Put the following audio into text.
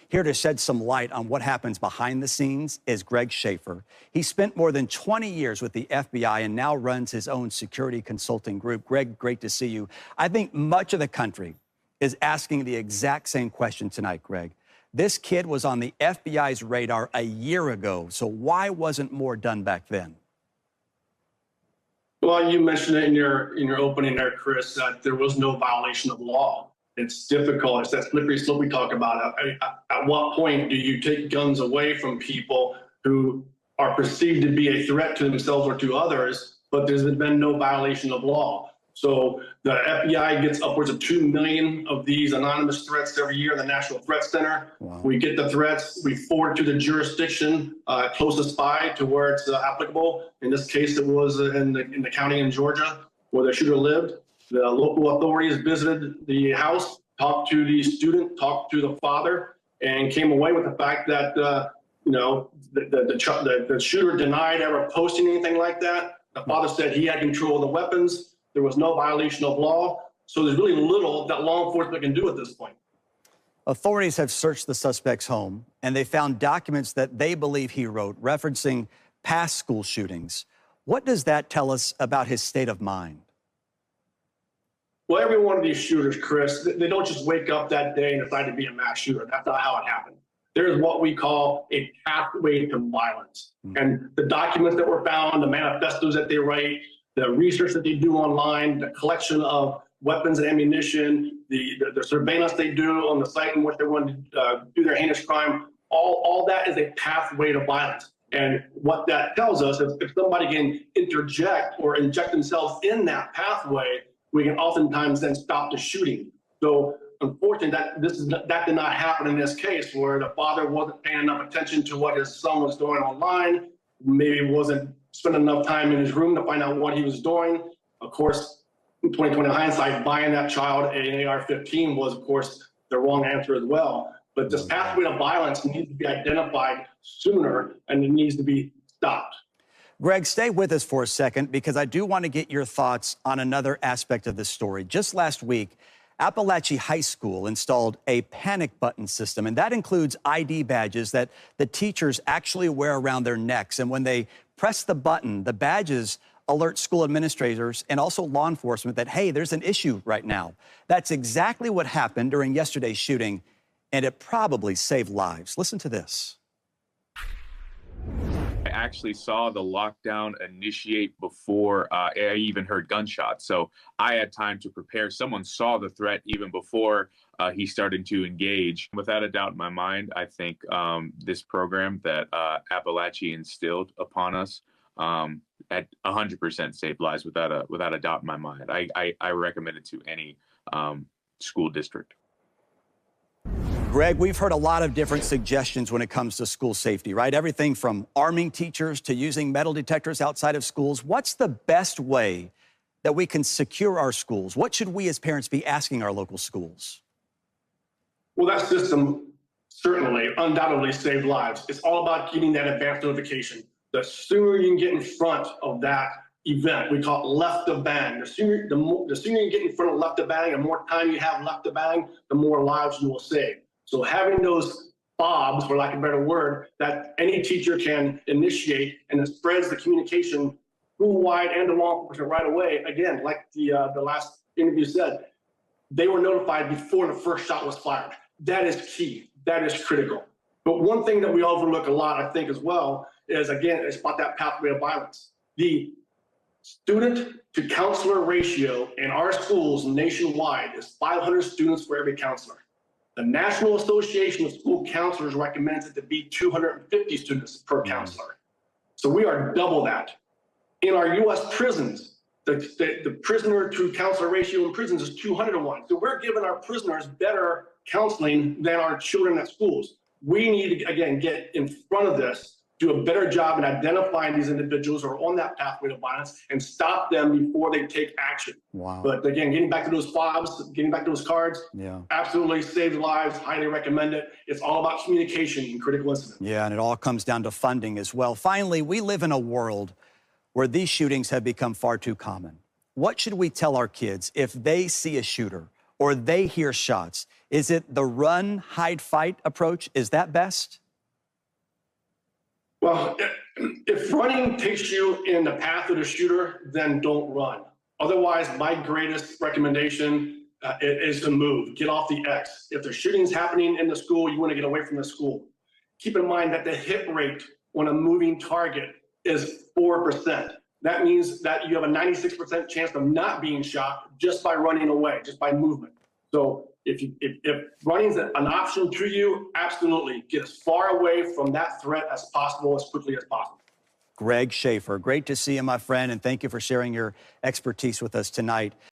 Here to shed some light on what happens behind the scenes is Greg Schaefer. He spent more than 20 years with the FBI and now runs his own security consulting group. Greg, great to see you. I think much of the country is asking the exact same question tonight, Greg. This kid was on the FBI's radar a year ago, so why wasn't more done back then? Well, you mentioned it in your opening there, Chris, that there was no violation of law. It's difficult. It's that slippery slope we talk about. At what point do you take guns away from people who are perceived to be a threat to themselves or to others, but there's been no violation of law? So the FBI gets upwards of 2 million of these anonymous threats every year in the National Threat Center. Wow. We get the threats, we forward to the jurisdiction closest by to where it's applicable. In this case, it was in the county in Georgia where the shooter lived. The local authorities visited the house, talked to the student, talked to the father, and came away with the fact that the shooter denied ever posting anything like that. The father said he had control of the weapons. There was no violation of law. So there's really little that law enforcement can do at this point. Authorities have searched the suspect's home, and they found documents that they believe he wrote referencing past school shootings. What does that tell us about his state of mind? Well, every one of these shooters, Chris, they don't just wake up that day and decide to be a mass shooter. That's not how it happened. There's what we call a pathway to violence. And the documents that were found, the manifestos that they write, the research that they do online, the collection of weapons and ammunition, the surveillance they do on the site in which they want to do their heinous crime, all that is a pathway to violence. And what that tells us is if somebody can interject or inject themselves in that pathway, we can oftentimes then stop the shooting. So unfortunately, that did not happen in this case, where the father wasn't paying enough attention to what his son was doing online, maybe wasn't spending enough time in his room to find out what he was doing. Of course, in 2020 hindsight, buying that child an AR-15 was, of course, the wrong answer as well. But this pathway of violence needs to be identified sooner, and it needs to be stopped. Greg, stay with us for a second, because I do want to get your thoughts on another aspect of this story. Just last week, Appalachia High School installed a panic button system, and that includes ID badges that the teachers actually wear around their necks. And when they press the button, the badges alert school administrators and also law enforcement that, hey, there's an issue right now. That's exactly what happened during yesterday's shooting, and it probably saved lives. Listen to this. I actually saw the lockdown initiate before I even heard gunshots. So I had time to prepare. Someone saw the threat even before he started to engage. Without a doubt in my mind, I think this program that Appalachia instilled upon us at 100% saved lives without a doubt in my mind. I recommend it to any school district. Greg, we've heard a lot of different suggestions when it comes to school safety, right? Everything from arming teachers to using metal detectors outside of schools. What's the best way that we can secure our schools? What should we as parents be asking our local schools? Well, that system certainly, undoubtedly saved lives. It's all about getting that advance notification. The sooner you can get in front of that event, we call it left of bang. The sooner you get in front of left of bang, the more time you have left of bang, the more lives you will save. So having those fobs, for lack of a better word, that any teacher can initiate, and it spreads the communication school-wide and to law enforcement right away. Again, like the last interview said, they were notified before the first shot was fired. That is key. That is critical. But one thing that we overlook a lot, I think, as well, is, again, it's about that pathway of violence. The student to counselor ratio in our schools nationwide is 500 students for every counselor. The National Association of School Counselors recommends it to be 250 students per counselor. So we are double that. In our U.S. prisons, the prisoner to counselor ratio in prisons is 200-to-1. So we're giving our prisoners better counseling than our children at schools. We need to, again, get in front of this, do a better job in identifying these individuals who are on that pathway to violence and stop them before they take action. Wow. But again, getting back to those fobs, getting back to those cards, absolutely saved lives, highly recommend it. It's all about communication in critical incidents. Yeah, and it all comes down to funding as well. Finally, we live in a world where these shootings have become far too common. What should we tell our kids if they see a shooter or they hear shots? Is it the run, hide, fight approach? Is that best? Well, if running takes you in the path of the shooter, then don't run. Otherwise, my greatest recommendation is to move, get off the X. If the shooting's happening in the school, you want to get away from the school. Keep in mind that the hit rate on a moving target is 4%. That means that you have a 96% chance of not being shot just by running away, just by movement. So if running is an option to you, absolutely get as far away from that threat as possible, as quickly as possible. Greg Schaefer, great to see you, my friend, and thank you for sharing your expertise with us tonight.